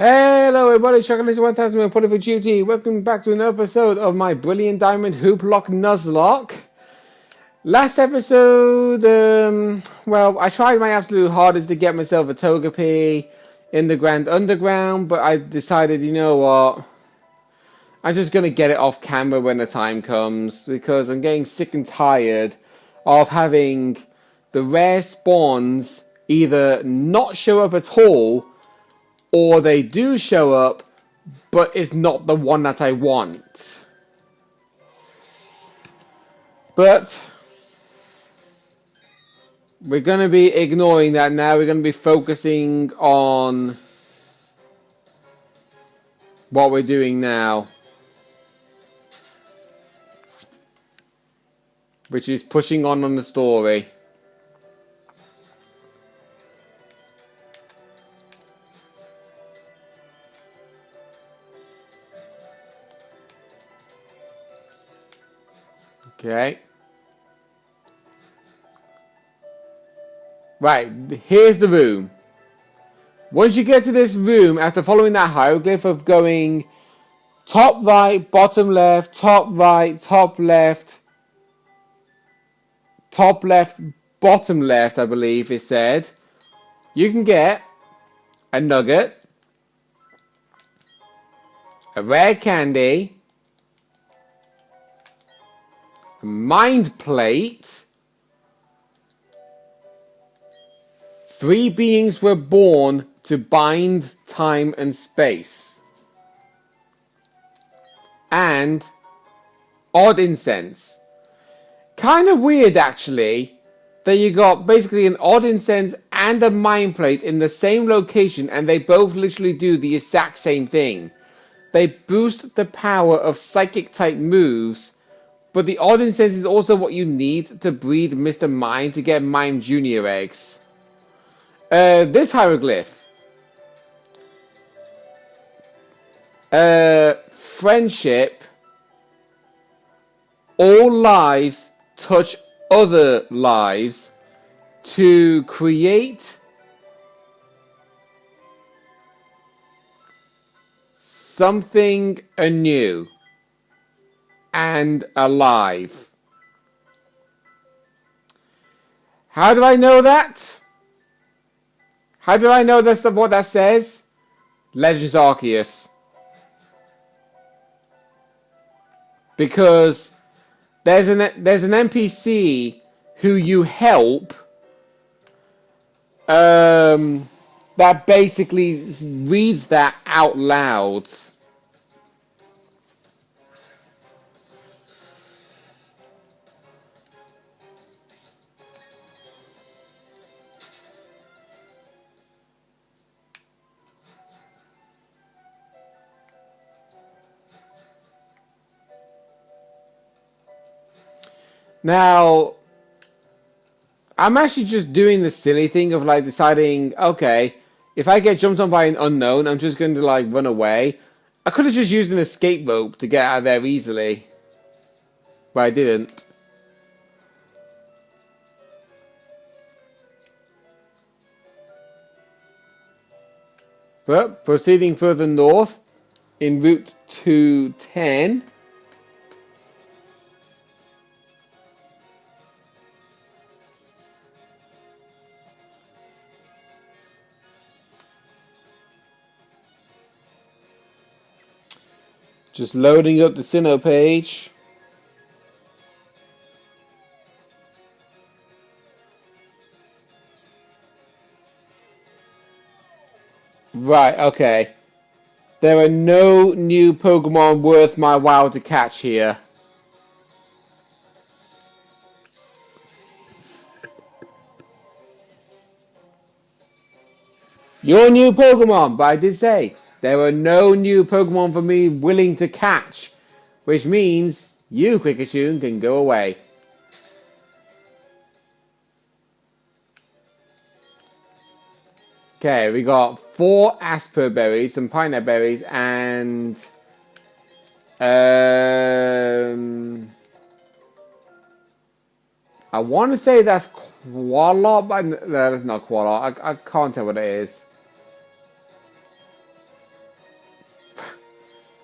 Hello everybody, Chocolate 1000 reporting for duty. Welcome back to another episode of my Brilliant Diamond Hooplocke Nuzlocke. Last episode, well, I tried my absolute hardest to get myself a Togepi in the Grand Underground, but I decided, you know what, I'm just going to get it off camera when the time comes, because I'm getting sick and tired of having the rare spawns either not show up at all, or they do show up, but it's not the one that I want. But we're going to be ignoring that now. We're going to be focusing on what we're doing now, which is pushing on the story. Okay. Right, here's the room. Once you get to this room, after following that hieroglyph of going top right, bottom left, top right, top left, bottom left, I believe it said, you can get a nugget, a rare candy, a mind plate. 3 beings were born to bind time and space. And odd incense. Kind of weird actually that you got basically an odd incense and a mind plate in the same location, and they both literally do the exact same thing. They boost the power of psychic type moves, but the odd incense is also what you need to breed Mr. Mime to get Mime Junior eggs. This hieroglyph. Friendship. All lives touch other lives to create something anew and alive. How do I know that? How do I know that's what that says? Legends Arceus. Because there's an NPC who you help that basically reads that out loud. Now, I'm actually just doing the silly thing of like deciding, okay, if I get jumped on by an unknown, I'm just going to like run away. I could have just used an escape rope to get out of there easily, but I didn't. But proceeding further north in Route 210. Just loading up the Sinnoh page. Right, okay. There are no new Pokemon worth my while to catch here. Your new Pokemon, but I did say there are no new Pokemon for me willing to catch, which means you, Quickatune, can go away. Okay, we got 4 Asper berries, some pineapple berries, and I want to say that's Qualot, but no, that's not Qualot. I can't tell what it is.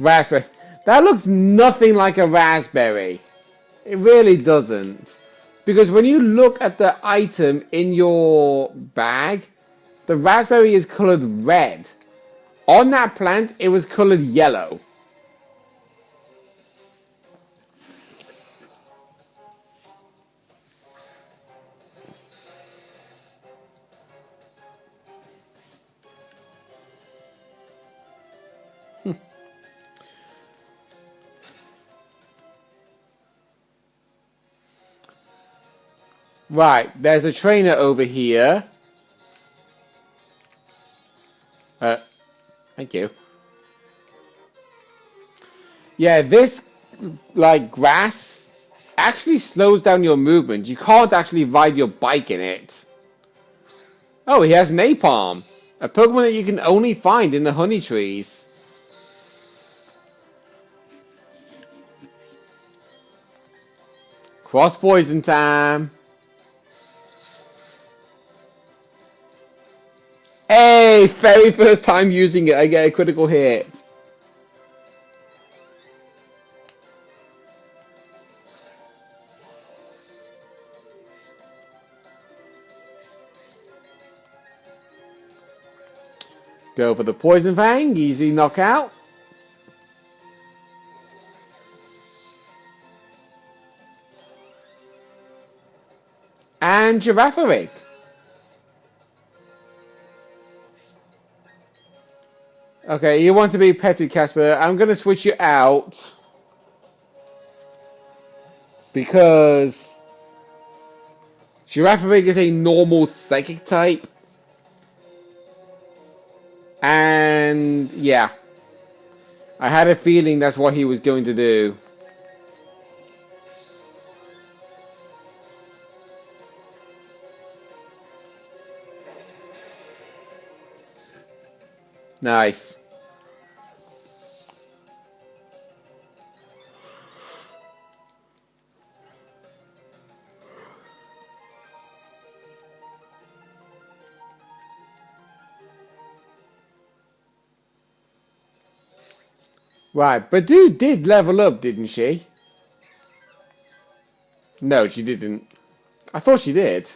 Raspberry. That looks nothing like a raspberry. It really doesn't. Because when you look at the item in your bag, the raspberry is colored red. On that plant, it was colored yellow. Right, there's a trainer over here. Thank you. Yeah, this, like, grass actually slows down your movement. You can't actually ride your bike in it. Oh, he has Napalm. A Pokemon that you can only find in the honey trees. Cross poison time. Hey, very first time using it, I get a critical hit. Go for the Poison Fang, easy knockout. And Girafarig. Okay, you want to be petted, Casper. I'm going to switch you out. Because Girafarig is a normal psychic type. And yeah, I had a feeling that's what he was going to do. Nice. Right, but dude did level up, didn't she? No, she didn't. I thought she did.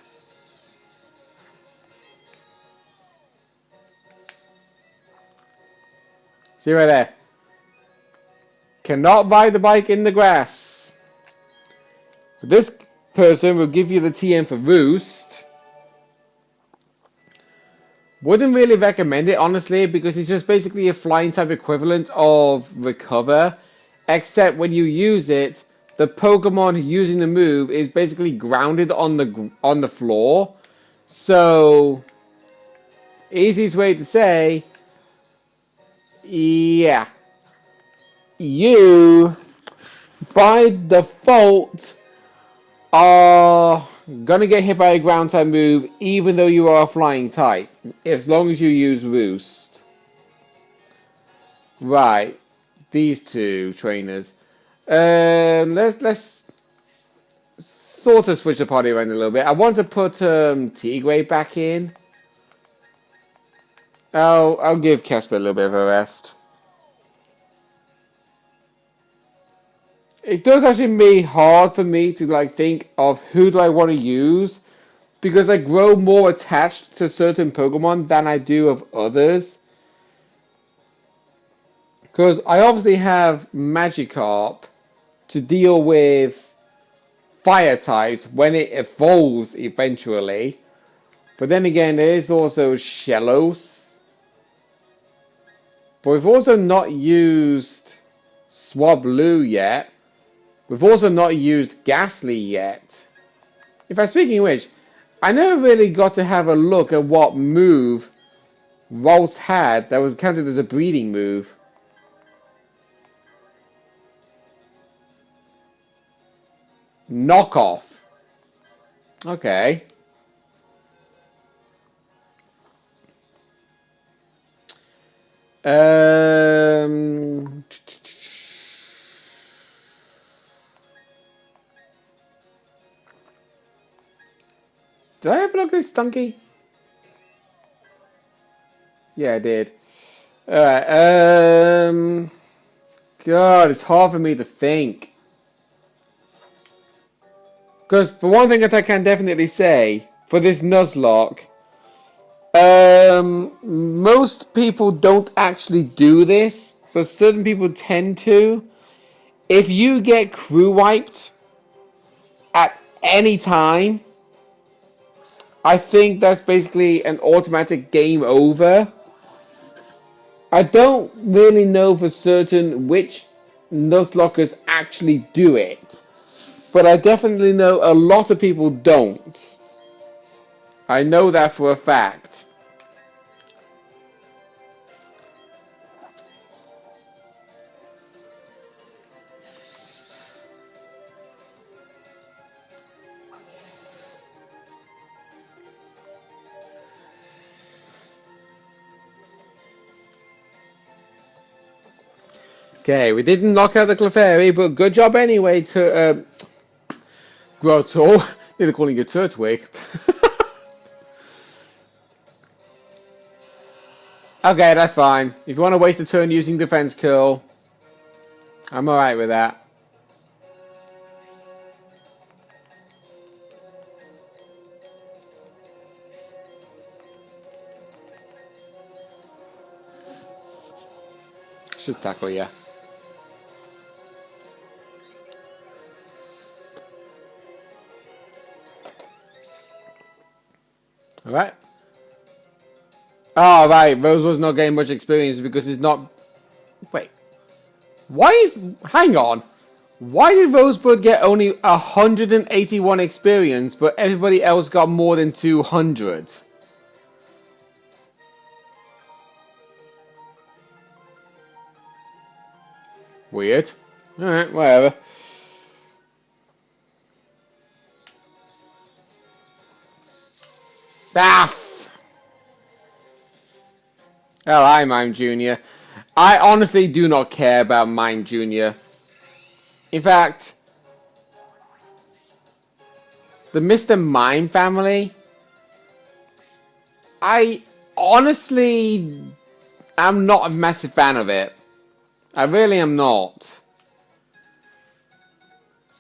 See right there. Cannot ride the bike in the grass. This person will give you the TM for Roost. Wouldn't really recommend it, honestly, because it's just basically a flying type equivalent of Recover, except when you use it, the Pokemon using the move is basically grounded on the floor. So, easiest way to say, yeah, you by default are gonna get hit by a ground type move even though you are a flying type, as long as you use Roost. Right, these two trainers. Let's sort of switch the party around a little bit. I want to put Tigray back in. I'll give Casper a little bit of a rest. It does actually be hard for me to like think of who do I want to use, because I grow more attached to certain Pokemon than I do of others. Because I obviously have Magikarp to deal with fire types when it evolves eventually. But then again, there is also Shellos. But we've also not used Swablu yet. We've also not used Ghastly yet. In fact, speaking of which, I never really got to have a look at what move Rolls had that was counted as a breeding move. Knockoff. Okay. Did I have a look at this Stunky? Yeah, I did. Alright, God, it's hard for me to think. Because for one thing that I can definitely say, for this Nuzlocke, most people don't actually do this, but certain people tend to. If you get crew wiped at any time, I think that's basically an automatic game over. I don't really know for certain which Nuzlockers actually do it, but I definitely know a lot of people don't. I know that for a fact. Okay, we didn't knock out the Clefairy, but good job anyway to Grotto. They're calling you Turtwig. Okay, that's fine. If you want to waste a turn using Defense Curl, I'm alright with that. Should tackle you. Alright. Oh, right. Rose was not getting much experience because he's not... Wait. Why is... Hang on. Why did Rosebud get only 181 experience, but everybody else got more than 200? Weird. Alright, whatever. Ah! Oh, hi, Mime Jr. I honestly do not care about Mime Jr. In fact, the Mr. Mime family, I honestly am not a massive fan of it. I really am not.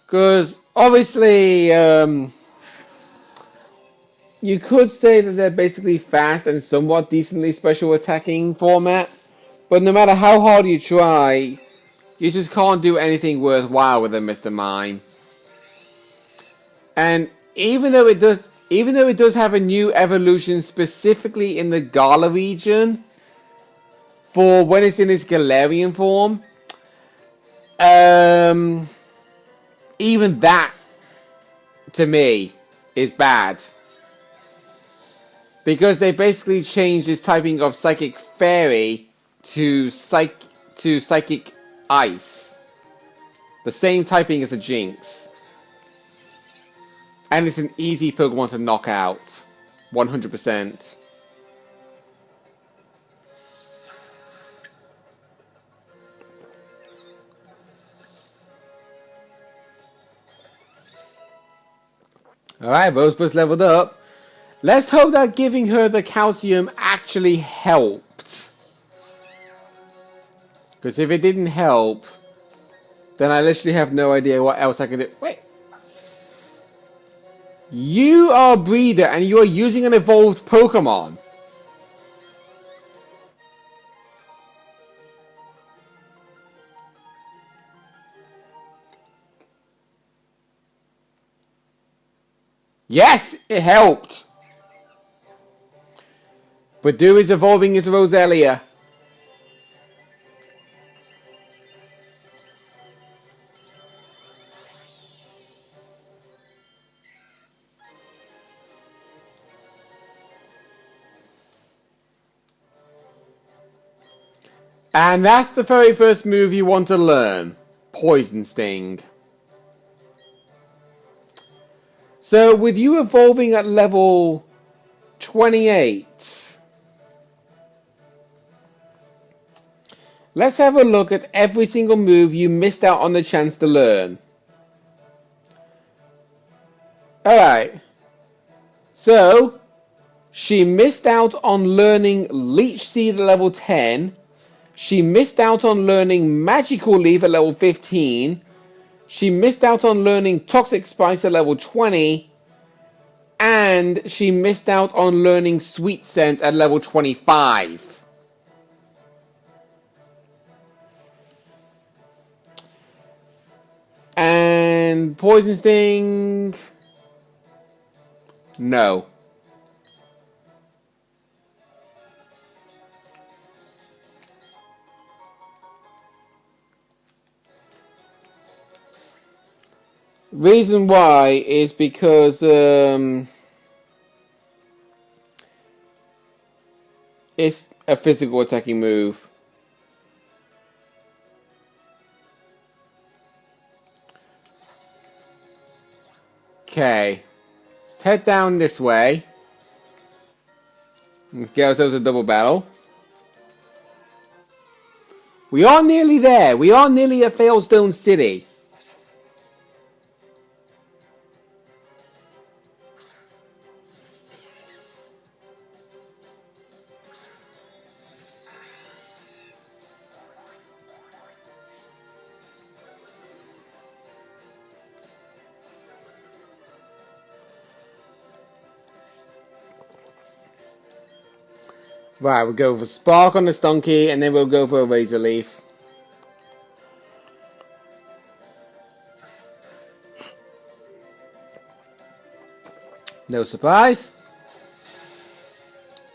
Because, obviously, you could say that they're basically fast and somewhat decently special attacking format, but no matter how hard you try, you just can't do anything worthwhile with them, Mr. Mime. And even though it does have a new evolution specifically in the Gala region for when it's in its Galarian form, even that to me is bad. Because they basically changed its typing of Psychic Fairy to Psychic Ice. The same typing as a Jinx. And it's an easy Pokemon to knock out. 100%. Alright, Rosebud's leveled up. Let's hope that giving her the calcium actually helped. Because if it didn't help, then I literally have no idea what else I can do. Wait. You are a breeder and you are using an evolved Pokemon. Yes, it helped. Budew is evolving into Roselia. And that's the very first move you want to learn. Poison Sting. So with you evolving at level 28... let's have a look at every single move you missed out on the chance to learn. Alright. So, she missed out on learning Leech Seed at level 10, She missed out on learning Magical Leaf at level 15. She missed out on learning Toxic Spice at level 20. And she missed out on learning Sweet Scent at level 25. And Poison Sting... no. Reason why is because it's a physical attacking move. Okay, let's head down this way. Let's get ourselves a double battle. We are nearly there. We are nearly at Failstone City. Right, we'll go for Spark on the Stunky, and then we'll go for a Razor Leaf. No surprise.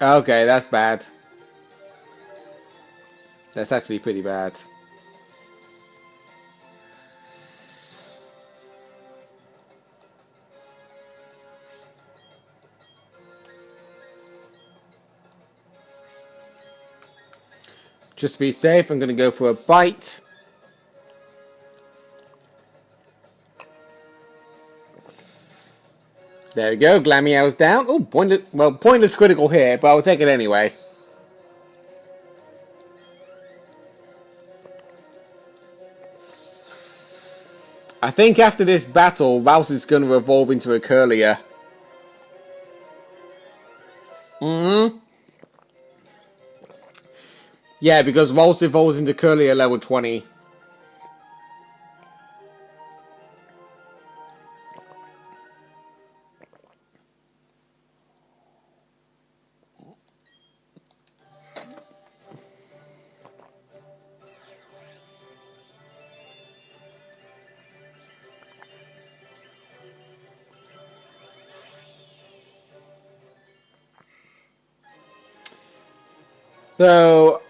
Okay, that's bad. That's actually pretty bad. Just to be safe, I'm going to go for a Bite. There we go, Glameow's down. Oh, pointless critical here, but I'll take it anyway. I think after this battle, Rouse is going to evolve into a Curlier. Yeah, because Rouse evolves into Curlier level 20. So,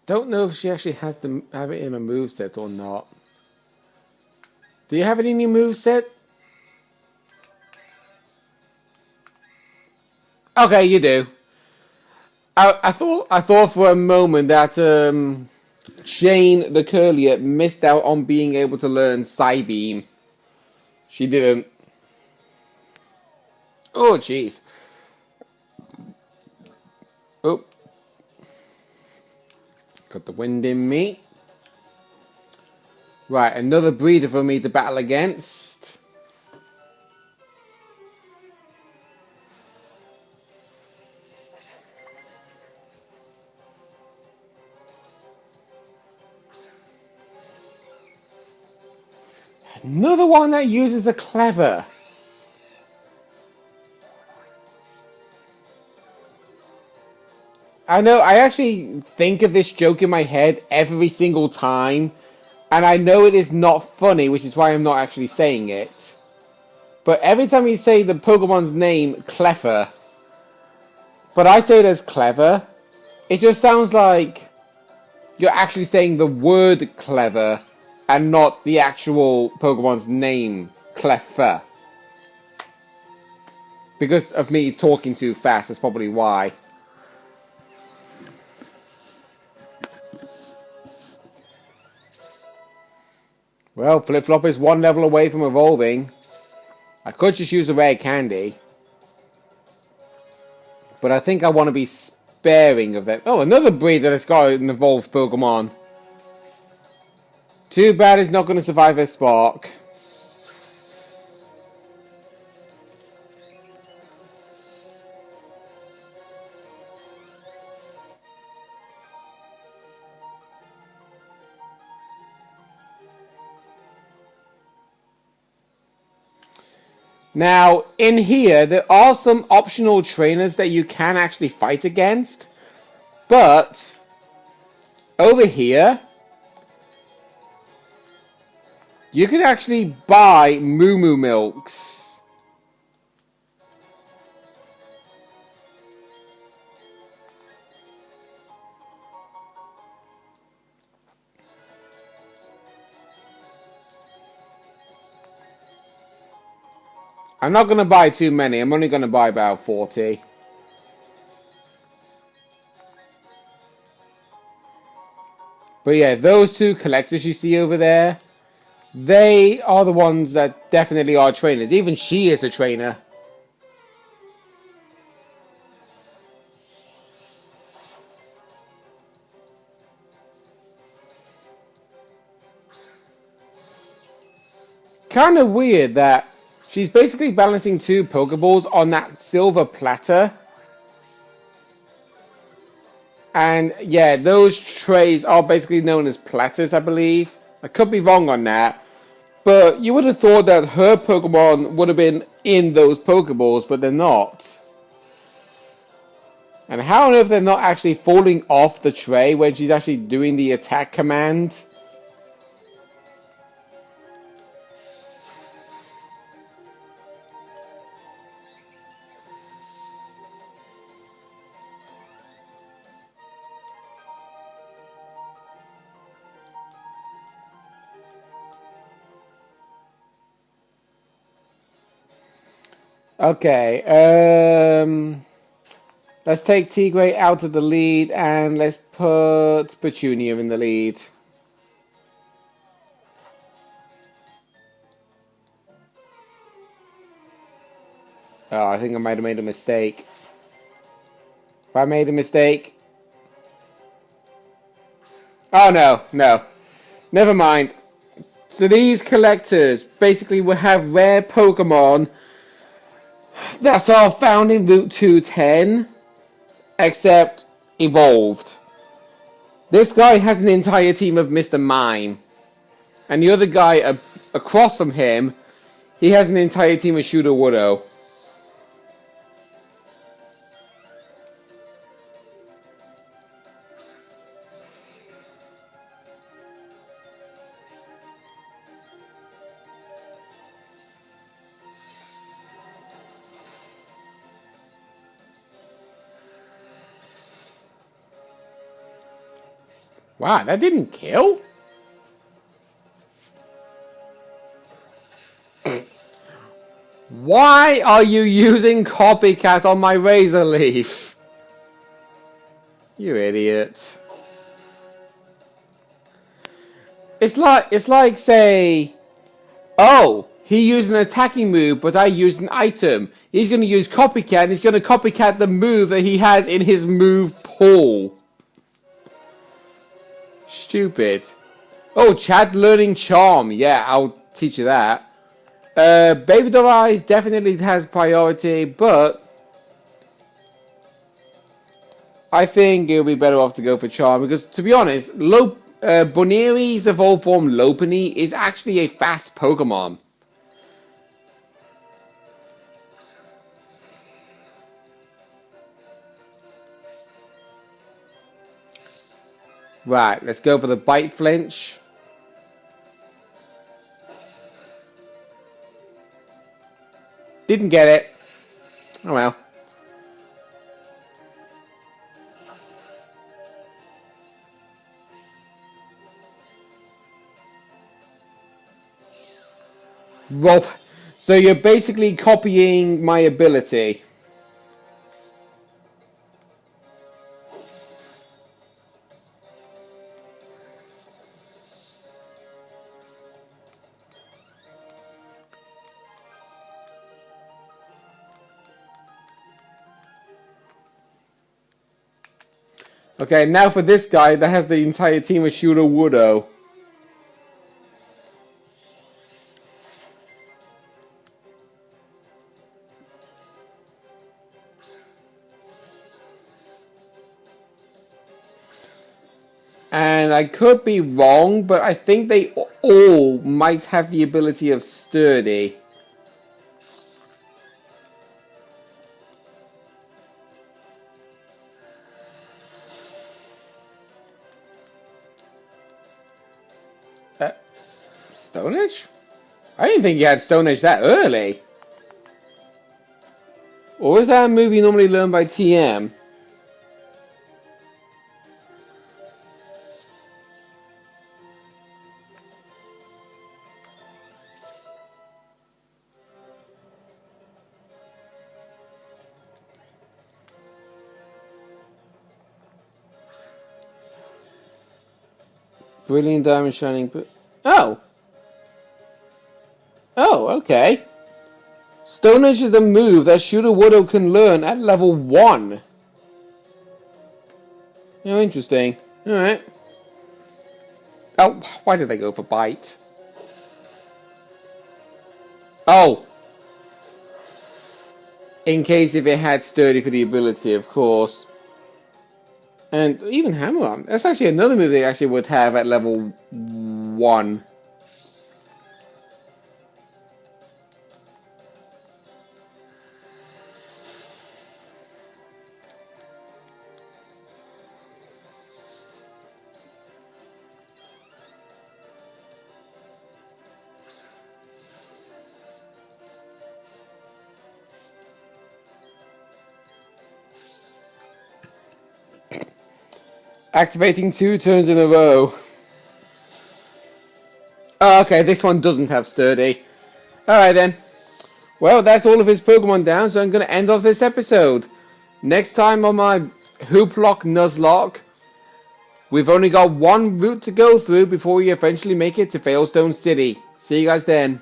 don't know if she actually has to have it in a moveset or not. Do you have any new moveset? Okay, you do. I thought for a moment that Jane the Curlier missed out on being able to learn Psybeam. She didn't. Oh, jeez. Oh. Got the wind in me. Right, another breeder for me to battle against. Another one that uses a Clever. I know, I actually think of this joke in my head every single time. And I know it is not funny, which is why I'm not actually saying it. But every time you say the Pokemon's name, Clever, but I say it as Clever, it just sounds like you're actually saying the word Clever and not the actual Pokemon's name, Clever. Because of me talking too fast, that's probably why. Well, Flip-Flop is one level away from evolving. I could just use a rare candy. But I think I want to be sparing of them. Oh, another breed that's got an evolved Pokemon. Too bad it's not going to survive a Spark. Now, in here, there are some optional trainers that you can actually fight against. But, over here, you can actually buy Moo Moo Milks. I'm not going to buy too many. I'm only going to buy about 40. But yeah, those two collectors you see over there, they are the ones that definitely are trainers. Even she is a trainer. Kind of weird that she's basically balancing two Pokeballs on that silver platter. And yeah, those trays are basically known as platters, I believe. I could be wrong on that. But you would have thought that her Pokemon would have been in those Pokeballs, but they're not. And how on earth they're not actually falling off the tray when she's actually doing the attack command? Okay, let's take Tigray out of the lead and let's put Petunia in the lead. Oh, I think I might have made a mistake. If I made a mistake... Oh, no. Never mind. So these collectors basically will have rare Pokemon that are found in Route 210, except evolved. This guy has an entire team of Mr. Mime. And the other guy across from him, he has an entire team of Shooter Woodo. Wow, that didn't kill? Why are you using Copycat on my Razor Leaf? You idiot. It's like say, oh, he used an attacking move, but I used an item. He's going to use Copycat, and he's going to copycat the move that he has in his move pool. Stupid. Oh, Chad learning Charm. Yeah, I'll teach you that. Baby Doll Eyes definitely has priority, but I think it would be better off to go for Charm, because to be honest, Boneri's evolved form Lopunny is actually a fast Pokemon. Right, let's go for the Bite Flinch. Didn't get it. Oh well. Rob, so you're basically copying my ability. Okay, now for this guy that has the entire team of Shooter Woodo. And I could be wrong, but I think they all might have the ability of Sturdy. Stone Edge? I didn't think you had Stone Edge that early. Or is that a move you normally learn by TM? Brilliant Diamond Shining... Oh! Oh, okay. Stone Edge is a move that Shooter Woodrow can learn at level 1. Oh, interesting. Alright. Oh, why did I go for Bite? Oh! In case if it had Sturdy for the ability, of course. And even Hammer Arm. That's actually another move they actually would have at level 1. Activating 2 turns in a row. Oh, okay, this one doesn't have Sturdy. Alright then. Well, that's all of his Pokemon down, so I'm going to end off this episode. Next time on my Hooplocke Nuzlocke, we've only got one route to go through before we eventually make it to Failstone City. See you guys then.